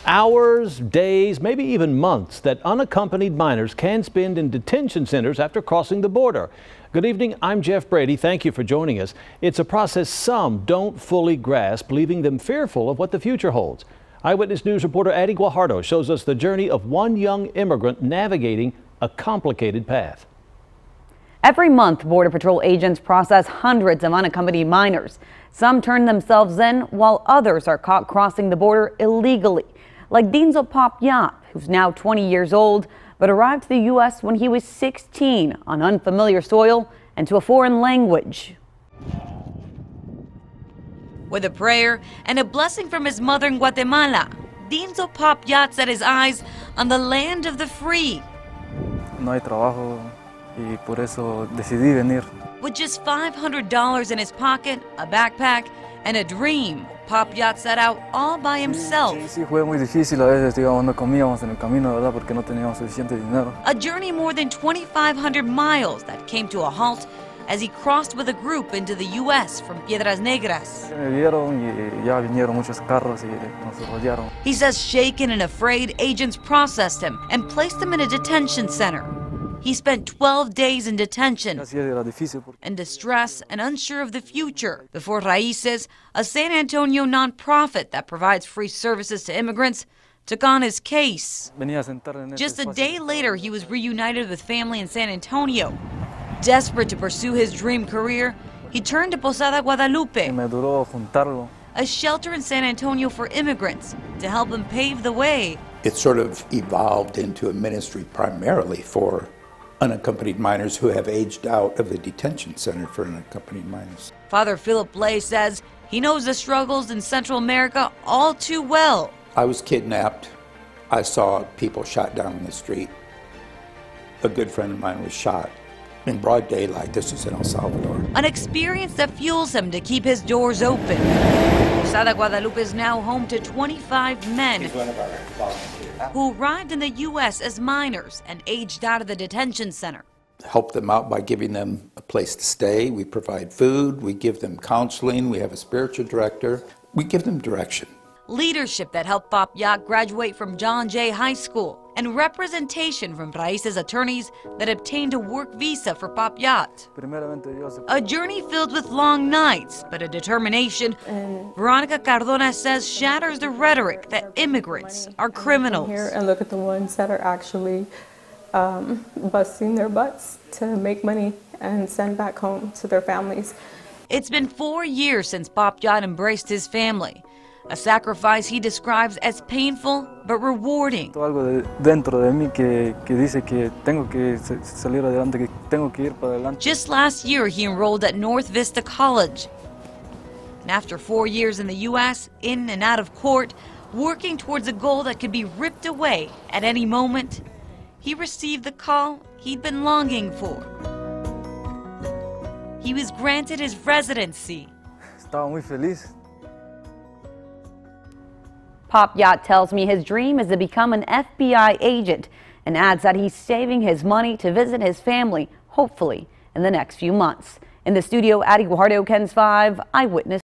Hours, days, maybe even months that unaccompanied minors can spend in detention centers after crossing the border. Good evening, I'm Jeff Brady. Thank you for joining us. It's a process some don't fully grasp, leaving them fearful of what the future holds. Eyewitness News reporter Addie Guajardo shows us the journey of one young immigrant navigating a complicated path. Every month, Border Patrol agents process hundreds of unaccompanied minors. Some turn themselves in, while others are caught crossing the border illegally. Like Dinzo Papyat, who's now 20 years old, but arrived to the U.S. when he was 16 on unfamiliar soil and to a foreign language. With a prayer and a blessing from his mother in Guatemala, Dinzo Papyat set his eyes on the land of the free. No hay trabajo y por eso decidí venir. With just $500 in his pocket, a backpack, and a dream, Papyat set out all by himself. Sí, fue muy difícil a veces, digamos, no comíamos en el camino, ¿verdad? Porque no teníamos suficiente dinero. A journey more than 2,500 miles that came to a halt as he crossed with a group into the U.S. from Piedras Negras. Me vieron y ya vinieron muchos carros y nos rodearon. He says shaken and afraid, agents processed him and placed him in a detention center. He spent 12 days in detention, in distress and unsure of the future, before Raíces, a San Antonio nonprofit that provides free services to immigrants, took on his case. Just a day later, he was reunited with family in San Antonio. Desperate to pursue his dream career, he turned to Posada Guadalupe, a shelter in San Antonio for immigrants, to help him pave the way. It sort of evolved into a ministry primarily for unaccompanied minors who have aged out of the detention center for unaccompanied minors. Father Philip Blay says he knows the struggles in Central America all too well. I was kidnapped. I saw people shot down in the street. A good friend of mine was shot in broad daylight. This is in El Salvador. An experience that fuels him to keep his doors open. Posada Guadalupe is now home to 25 men who arrived in the U.S. as minors and aged out of the detention center. Help them out by giving them a place to stay. We provide food. We give them counseling. We have a spiritual director. We give them direction. Leadership that helped Papyat graduate from John Jay High School, and representation from Raíces attorneys that obtained a work visa for Papyat. A journey filled with long nights, but a determination Veronica Cardona says shatters the rhetoric that immigrants are criminals. Here and look at the ones that are actually busting their butts to make money and send back home to their families. It's been 4 years since Papyat embraced his family. A sacrifice he describes as painful but rewarding. Just last year, he enrolled at North Vista College. And after 4 years in the U.S., in and out of court, working towards a goal that could be ripped away at any moment, he received the call he'd been longing for. He was granted his residency. Estaba muy feliz. Papyat tells me his dream is to become an FBI agent and adds that he's saving his money to visit his family, hopefully in the next few months. In the studio, Addie Guajardo, KENS 5 Eyewitness.